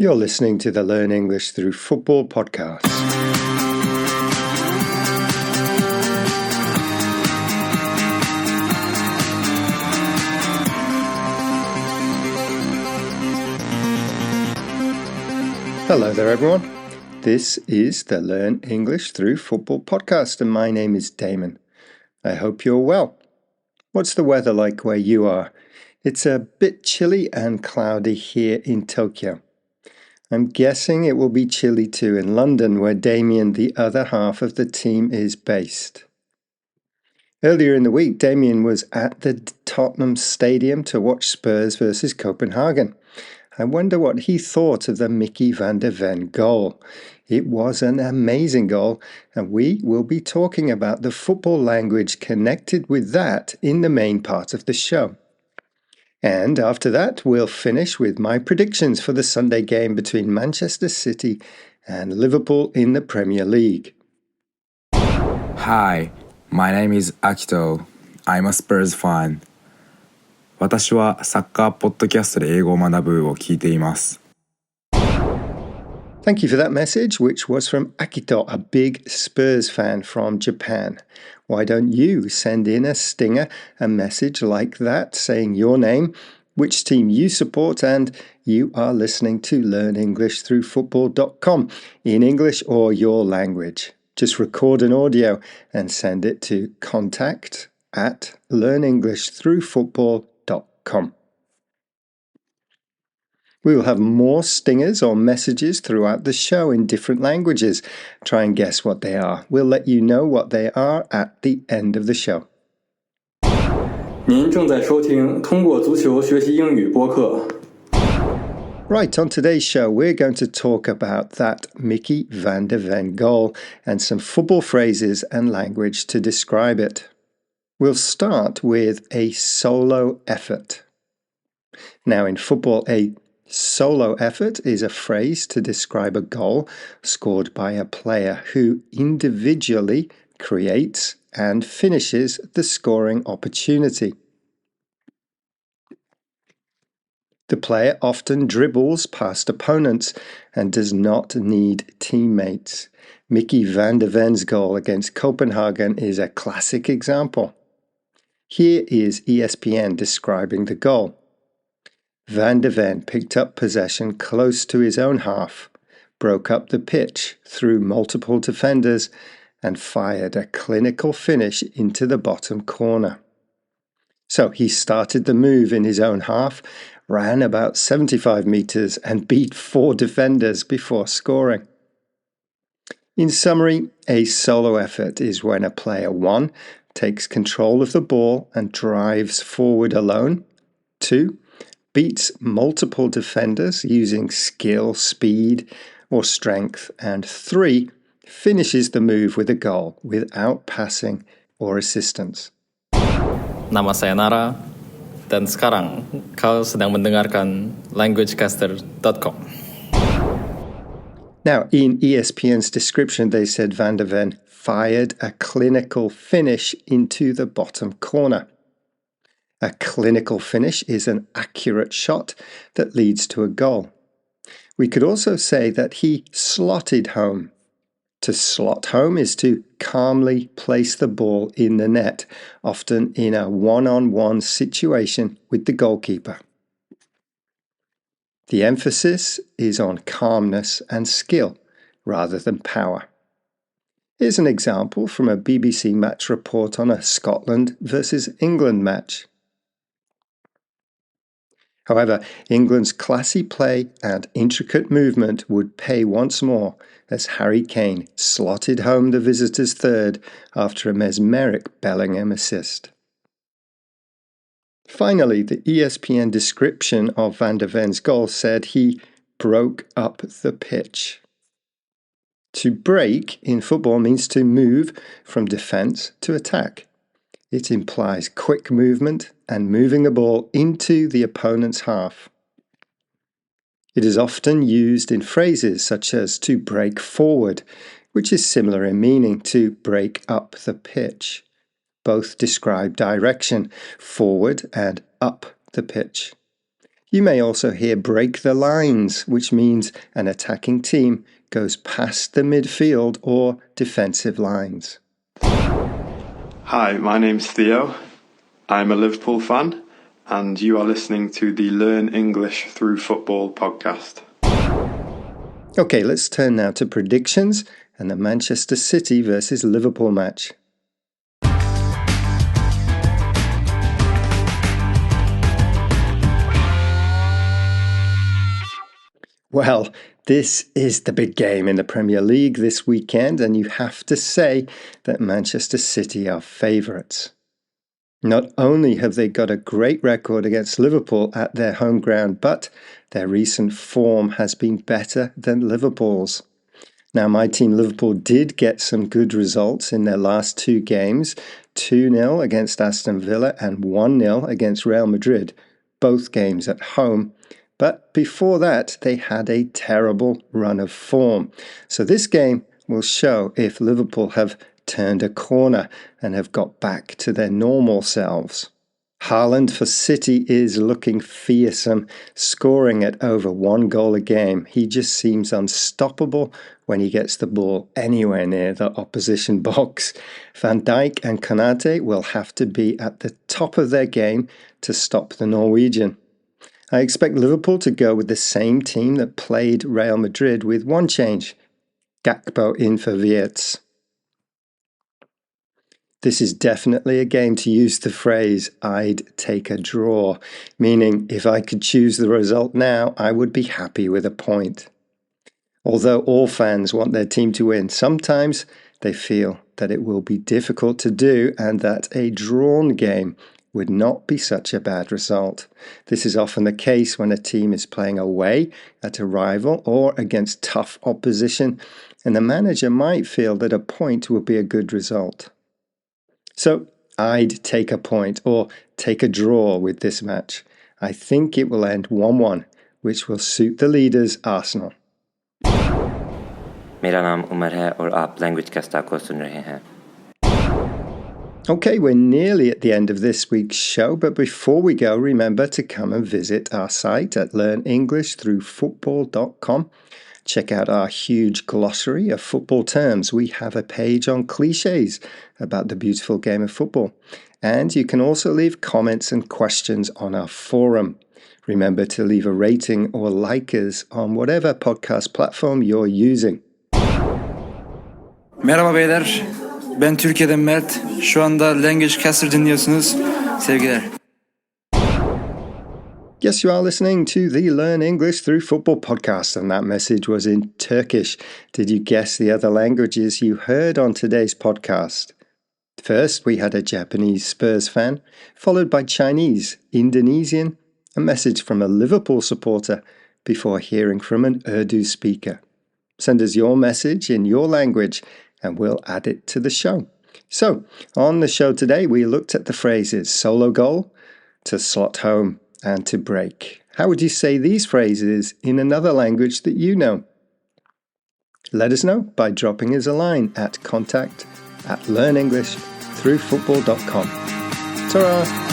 You're listening to the Learn English Through Football podcast. Hello there, everyone. This is the Learn English Through Football podcast, and my name is Damon. I hope you're well. What's the weather like where you are? It's a bit chilly and cloudy here in Tokyo. I'm guessing it will be chilly too in London, where Damien, the other half of the team, is based. Earlier in the week, Damien was at the Tottenham Stadium to watch Spurs versus Copenhagen. I wonder what he thought of the Mickey van der Ven goal. It was an amazing goal, and we will be talking about the football language connected with that in the main part of the show. And after that, we'll finish with my predictions for the Sunday game between Manchester City and Liverpool in the Premier League. Hi, my name is Akito. I'm a Spurs fan. 私はサッカーポッドキャストで英語を学ぶを聞いています。Thank you for that message, which was from Akito, a big Spurs fan from Japan. Why don't you send in a stinger, a message like that, saying your name, which team you support, and you are listening to LearnEnglishThroughFootball.com in English or your language. Just record an audio and send it to contact@LearnEnglishThroughFootball.com. We will have more stingers or messages throughout the show in different languages. Try and guess what they are. We'll let you know what they are at the end of the show. 您正在收听通过足球学习英语播客。 Right, on today's show, we're going to talk about that Mickey van der Ven goal and some football phrases and language to describe it. We'll start with a solo effort. Now, in football, a solo effort is a phrase to describe a goal scored by a player who individually creates and finishes the scoring opportunity. The player often dribbles past opponents and does not need teammates. Mickey van der Ven's goal against Copenhagen is a classic example. Here is ESPN describing the goal. Van der Ven picked up possession close to his own half, broke up the pitch through multiple defenders, and fired a clinical finish into the bottom corner. So he started the move in his own half, ran about 75 meters, and beat 4 defenders before scoring. In summary, a solo effort is when a player 1 takes control of the ball and drives forward alone, 2 beats multiple defenders using skill, speed, or strength, and 3 finishes the move with a goal without passing or assistance. Nama saya Nara, dan sekarang kau sedang mendengarkan languagecaster.com. Now, in ESPN's description, they said Van der Ven fired a clinical finish into the bottom corner. A clinical finish is an accurate shot that leads to a goal. We could also say that he slotted home. To slot home is to calmly place the ball in the net, often in a one-on-one situation with the goalkeeper. The emphasis is on calmness and skill rather than power. Here's an example from a BBC match report on a Scotland versus England match. However, England's classy play and intricate movement would pay once more as Harry Kane slotted home the visitors' third after a mesmeric Bellingham assist. Finally, the ESPN description of Van der Ven's goal said he broke up the pitch. To break in football means to move from defence to attack. It implies quick movement and moving the ball into the opponent's half. It is often used in phrases such as to break forward, which is similar in meaning to break up the pitch. Both describe direction, forward and up the pitch. You may also hear break the lines, which means an attacking team goes past the midfield or defensive lines. Hi, my name's Theo. I'm a Liverpool fan, and you are listening to the Learn English Through Football podcast. Okay, let's turn now to predictions and the Manchester City versus Liverpool match. Well, this is the big game in the Premier League this weekend, and you have to say that Manchester City are favourites. Not only have they got a great record against Liverpool at their home ground, but their recent form has been better than Liverpool's. Now, my team Liverpool did get some good results in their last two games, 2-0 against Aston Villa and 1-0 against Real Madrid, both games at home. But before that, they had a terrible run of form. So this game will show if Liverpool have turned a corner and have got back to their normal selves. Haaland for City is looking fearsome, scoring at over 1 goal a game. He just seems unstoppable when he gets the ball anywhere near the opposition box. Van Dijk and Konate will have to be at the top of their game to stop the Norwegian. I expect Liverpool to go with the same team that played Real Madrid with one change. Gakpo in for Wirtz. This is definitely a game to use the phrase, I'd take a draw, meaning if I could choose the result now, I would be happy with a point. Although all fans want their team to win, sometimes they feel that it will be difficult to do and that a drawn game would not be such a bad result. This is often the case when a team is playing away at a rival or against tough opposition, and the manager might feel that a point would be a good result. So, I'd take a point or take a draw with this match. I think it will end 1-1, which will suit the leaders, Arsenal. मेरा नाम उमर है और आप language caster को सुन रहे हैं. Okay, we're nearly at the end of this week's show, but before we go, remember to come and visit our site at learnenglishthroughfootball.com. Check out our huge glossary of football terms. We have a page on cliches about the beautiful game of football. And you can also leave comments and questions on our forum. Remember to leave a rating or like us on whatever podcast platform you're using. Merhaba beyler. Ben Türkiye'den Mert. Şu anda Language Caster dinliyorsunuz. Sevgiler. Yes, you are listening to the Learn English Through Football podcast, and that message was in Turkish. Did you guess the other languages you heard on today's podcast? First, we had a Japanese Spurs fan, followed by Chinese, Indonesian, a message from a Liverpool supporter, before hearing from an Urdu speaker. Send us your message in your language, and we'll add it to the show. So, on the show today, we looked at the phrases solo goal, to slot home, and to break. How would you say these phrases in another language that you know? Let us know by dropping us a line at contact@learnenglishthroughfootball.com. Ta-ra!